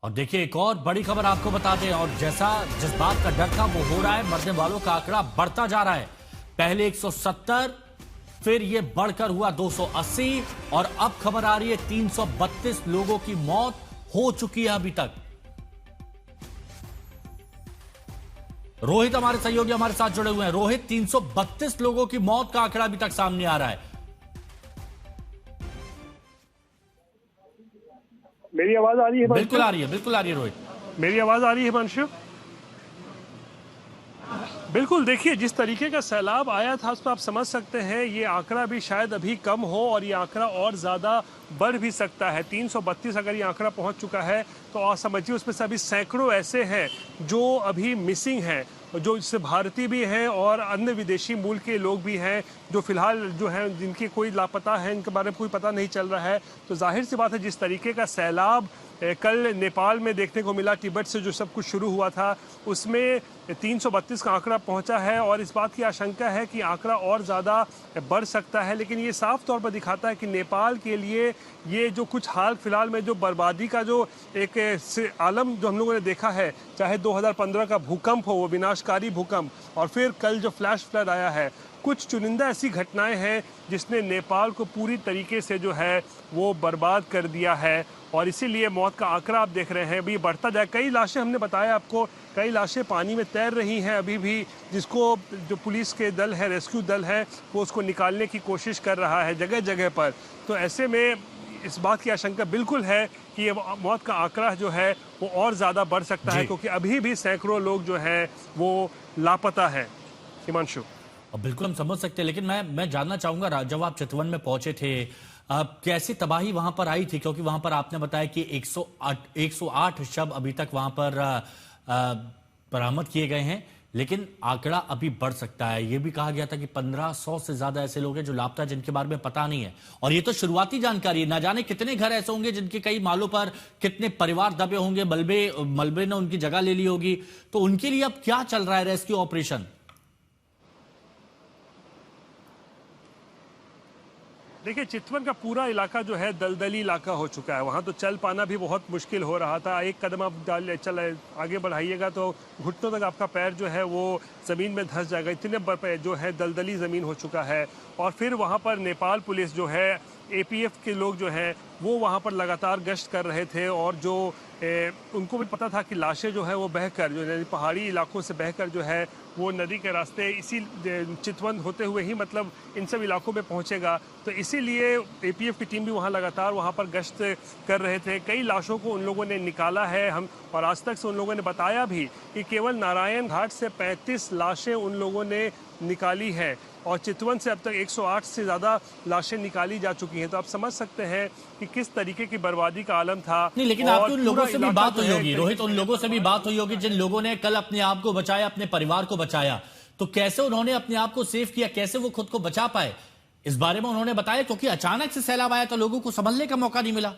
और देखिए एक और बड़ी खबर आपको बता दें, और जिस बात का डर था वो हो रहा है। मरने वालों का आंकड़ा बढ़ता जा रहा है। पहले 170, फिर ये बढ़कर हुआ 280 और अब खबर आ रही है 332 लोगों की मौत हो चुकी है अभी तक। रोहित हमारे सहयोगी हमारे साथ जुड़े हुए हैं। रोहित, 332 लोगों की मौत का आंकड़ा अभी तक सामने आ रहा है। मेरी आवाज आ रही है? बिल्कुल आ रही है, बिल्कुल आ रही है रोहित। मेरी आवाज आ रही है हिमांशु? बिल्कुल, देखिए जिस तरीके का सैलाब आया था उसमें आप समझ सकते हैं ये आंकड़ा भी शायद अभी कम हो और ये आंकड़ा और ज़्यादा बढ़ भी सकता है। 332 अगर ये आंकड़ा पहुंच चुका है तो आप समझिए उसमें से अभी सैकड़ों ऐसे हैं जो अभी मिसिंग हैं, जो इससे भारतीय भी हैं और अन्य विदेशी मूल के लोग भी हैं जो फिलहाल जो हैं जिनके कोई लापता है, इनके बारे में कोई पता नहीं चल रहा है। तो जाहिर सी बात है जिस तरीके का सैलाब कल नेपाल में देखने को मिला, तिब्बत से जो सब कुछ शुरू हुआ था उसमें 332 का आंकड़ा पहुंचा है और इस बात की आशंका है कि आंकड़ा और ज़्यादा बढ़ सकता है। लेकिन ये साफ तौर पर दिखाता है कि नेपाल के लिए ये जो कुछ हाल फिलहाल में जो बर्बादी का जो एक आलम जो हम लोगों ने देखा है, चाहे 2015 का भूकंप हो, वो विनाशकारी भूकंप, और फिर कल जो फ्लैश फ्लड आया है, कुछ चुनिंदा ऐसी घटनाएं हैं जिसने नेपाल को पूरी तरीके से जो है वो बर्बाद कर दिया है और इसीलिए मौत का आंकड़ा आप देख रहे हैं अभी बढ़ता जाए। कई लाशें हमने बताया आपको, कई लाशें पानी में तैर रही हैं अभी भी, जिसको जो पुलिस के दल है, रेस्क्यू दल है, वो उसको निकालने की कोशिश कर रहा है जगह जगह पर। तो ऐसे में इस बात की आशंका बिल्कुल है कि ये मौत का आंकड़ा जो है वो और ज़्यादा बढ़ सकता है क्योंकि अभी भी सैकड़ों लोग जो है वो लापता है। हिमांशु, बिल्कुल हम समझ सकते हैं, लेकिन मैं जानना चाहूंगा जब आप चितवन में पहुंचे थे कैसी तबाही वहां पर आई थी, क्योंकि वहां पर आपने बताया कि 108 शव अभी तक वहां पर बरामद किए गए हैं, लेकिन आंकड़ा अभी बढ़ सकता है। यह भी कहा गया था कि 1500 से ज्यादा ऐसे लोग हैं जो लापता हैं, जिनके बारे में पता नहीं है। और ये तो शुरुआती जानकारी है, ना जाने कितने घर ऐसे होंगे जिनके कई मालों पर कितने परिवार दबे होंगे, मलबे ने उनकी जगह ले ली होगी। तो उनके लिए अब क्या चल रहा है रेस्क्यू ऑपरेशन? देखिए चितवन का पूरा इलाका जो है दलदली इलाका हो चुका है। वहाँ तो चल पाना भी बहुत मुश्किल हो रहा था। एक कदम आप आगे बढ़ाइएगा तो घुटनों तक आपका पैर जो है वो ज़मीन में धंस जाएगा, इतने जो है दलदली ज़मीन हो चुका है। और फिर वहाँ पर नेपाल पुलिस जो है, APF के लोग जो हैं वो वहाँ पर लगातार गश्त कर रहे थे और जो उनको भी पता था कि लाशें जो है वो बहकर, जो पहाड़ी इलाकों से बहकर जो है वो नदी के रास्ते इसी चितवन होते हुए ही मतलब इन सब इलाकों में पहुंचेगा। तो इसीलिए APF की टीम भी वहां लगातार वहां पर गश्त कर रहे थे। कई लाशों को उन लोगों ने निकाला है हम, और आज तक से उन लोगों ने बताया भी कि केवल नारायण घाट से 35 लाशें उन लोगों ने निकाली है और चितवन से अब तक 108 से ज़्यादा लाशें निकाली जा चुकी हैं। तो आप समझ सकते हैं कि किस तरीके की बर्बादी का आलम था। नहीं, लेकिन आपकी उन लोगों से भी बात हुई होगी रोहित, उन लोगों से भी बात हुई होगी जिन लोगों ने कल अपने आप को बचाया, अपने परिवार को बचाया। तो कैसे उन्होंने अपने आप को सेव किया, कैसे वो खुद को बचा पाए, इस बारे में उन्होंने बताया? क्योंकि अचानक से सैलाब आया तो लोगों को संभलने का मौका नहीं मिला।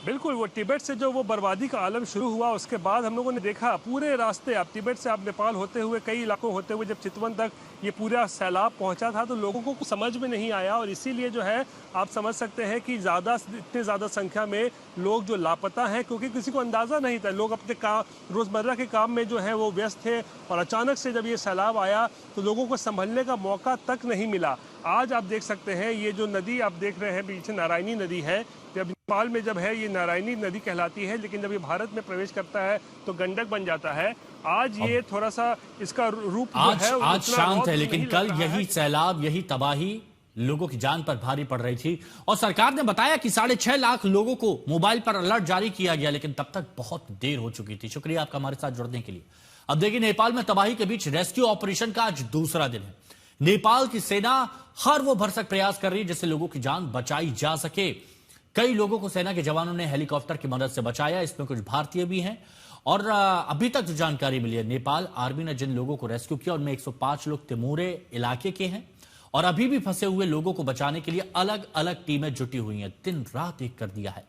बिल्कुल, वो तिब्बत से जो वो बर्बादी का आलम शुरू हुआ उसके बाद हम लोगों ने देखा पूरे रास्ते, अब तिब्बत से आप नेपाल होते हुए कई इलाकों होते हुए जब चितवन तक ये पूरा सैलाब पहुंचा था तो लोगों को समझ में नहीं आया। और इसीलिए जो है आप समझ सकते हैं कि इतने ज़्यादा संख्या में लोग जो लापता हैं, क्योंकि किसी को अंदाज़ा नहीं था। लोग अपने रोज़मर्रा के काम में जो है वो व्यस्त थे और अचानक से जब ये सैलाब आया तो लोगों को संभलने का मौका तक नहीं मिला। आज आप देख सकते हैं ये जो नदी आप देख रहे हैं पीछे, नारायणी नदी है। जब नेपाल में जब है ये नारायणी नदी कहलाती है, लेकिन जब ये भारत में प्रवेश करता है तो गंडक बन जाता है। आज ये थोड़ा सा इसका रूप आज शांत है, लेकिन कल यही सैलाब, यही तबाही लोगों की जान पर भारी पड़ रही थी। और सरकार ने बताया कि 6.5 लाख लोगों को मोबाइल पर अलर्ट जारी किया गया, लेकिन तब तक बहुत देर हो चुकी थी। शुक्रिया आपका हमारे साथ जुड़ने के लिए। अब देखिए नेपाल में तबाही के बीच रेस्क्यू ऑपरेशन का आज दूसरा दिन है। नेपाल की सेना हर वो भरसक प्रयास कर रही है जिससे लोगों की जान बचाई जा सके। कई लोगों को सेना के जवानों ने हेलीकॉप्टर की मदद से बचाया, इसमें कुछ भारतीय भी हैं। और अभी तक जो जानकारी मिली है, नेपाल आर्मी ने जिन लोगों को रेस्क्यू किया उनमें 105 लोग तिमोरे इलाके के हैं और अभी भी फंसे हुए लोगों को बचाने के लिए अलग अलग टीमें जुटी हुई हैं। दिन रात एक कर दिया है।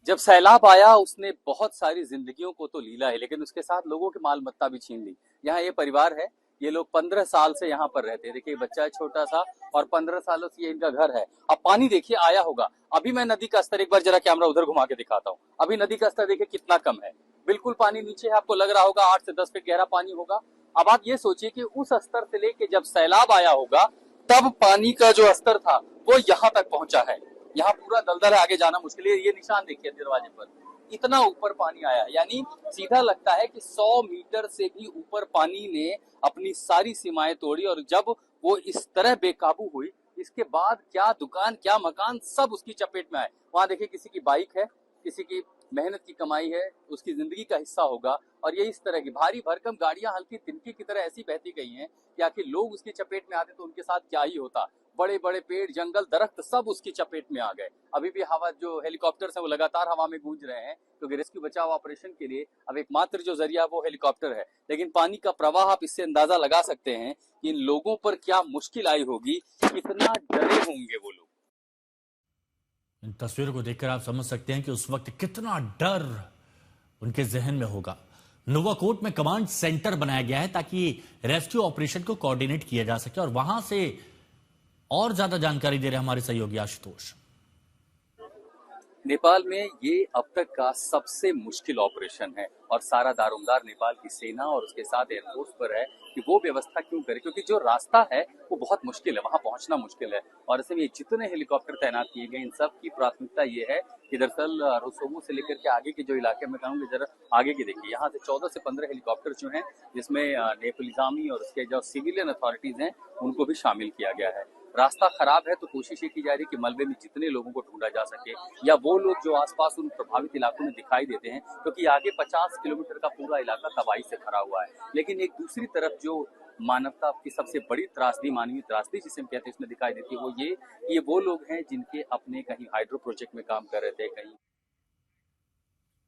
जब सैलाब आया उसने बहुत सारी जिंदगियों को तो लीला है, लेकिन उसके साथ लोगों की माल मत्ता भी छीन ली। यहाँ ये परिवार है, ये लोग 15 साल से यहाँ पर रहते हैं। देखिए बच्चा है छोटा सा और 15 सालों से ये इनका घर है। अब पानी देखिए आया होगा। अभी मैं नदी का स्तर एक बार जरा कैमरा उधर घुमा के दिखाता हूँ। अभी नदी का स्तर देखिए कितना कम है, बिल्कुल पानी नीचे है। आपको लग रहा होगा 8 से 10 फीट गहरा पानी होगा। अब आप ये सोचिए कि उस स्तर से लेके जब सैलाब आया होगा तब पानी का जो स्तर था वो यहाँ तक पहुंचा है। यहाँ पूरा दलदल है, आगे जाना मुश्किल है। ये निशान देखिए दरवाजे पर, इतना ऊपर पानी आया, यानी सीधा लगता है कि 100 मीटर से भी ऊपर पानी ने अपनी सारी सीमाएं तोड़ी। और जब वो इस तरह बेकाबू हुई, इसके बाद क्या दुकान क्या मकान सब उसकी चपेट में आए। वहां देखिए किसी की बाइक है, किसी की मेहनत की कमाई है, उसकी जिंदगी का हिस्सा होगा। और ये इस तरह की भारी भरकम गाड़ियां हल्की तिनकी की तरह ऐसी बहती गई हैं कि आखिर लोग उसकी चपेट में आते तो उनके साथ क्या ही होता। बड़े बड़े पेड़ जंगल दरख्त सब उसकी चपेट में आ गए। अभी भी हवा जो हेलीकॉप्टर्स हैं वो लगातार हवा में गूंज रहे हैं, क्योंकि रेस्क्यू बचाव ऑपरेशन के लिए अब एकमात्र जो जरिया वो हेलीकॉप्टर है। लेकिन पानी का प्रवाह, आप इससे अंदाजा लगा सकते हैं कि इन लोगों पर क्या मुश्किल आई होगी, कितना डरे होंगे वो लोग। इन तस्वीरों को देखकर आप समझ सकते हैं कि उस वक्त कितना डर उनके जहन में होगा। नोवाकोट में कमांड सेंटर बनाया गया है ताकि रेस्क्यू ऑपरेशन को कोऑर्डिनेट किया जा सके। और वहां से और ज्यादा जानकारी दे रहे हमारे सहयोगी आशुतोष। नेपाल में ये अब तक का सबसे मुश्किल ऑपरेशन है और सारा दारोमदार नेपाल की सेना और उसके साथ एयरफोर्स पर है कि वो व्यवस्था क्यों करे, क्योंकि जो रास्ता है वो बहुत मुश्किल है, वहां पहुंचना मुश्किल है। और ऐसे में जितने हेलीकॉप्टर तैनात किए गए, इन सब की प्राथमिकता ये है कि दरअसल रोसोवो से लेकर के आगे के जो इलाके में कहूँगी, जरा आगे की देखिए, यहाँ से 14 से 15 हेलीकॉप्टर जो हैं, जिसमें नेपालिजामी और उसके जो सिविलियन अथॉरिटीज हैं उनको भी शामिल किया गया है। रास्ता खराब है तो कोशिश ये की जा रही है कि मलबे में जितने लोगों को ढूंढा जा सके, या वो लोग जो आसपास उन प्रभावित इलाकों में दिखाई देते हैं, क्योंकि आगे 50 किलोमीटर का पूरा इलाका तबाही से भरा हुआ है। लेकिन एक दूसरी तरफ जो मानवता की सबसे बड़ी त्रासदी, मानवीय त्रासदी जिसे हम कहते हैं, इसमें दिखाई देती है वो ये वो लोग हैं जिनके अपने कहीं हाइड्रो प्रोजेक्ट में काम कर रहे थे, कहीं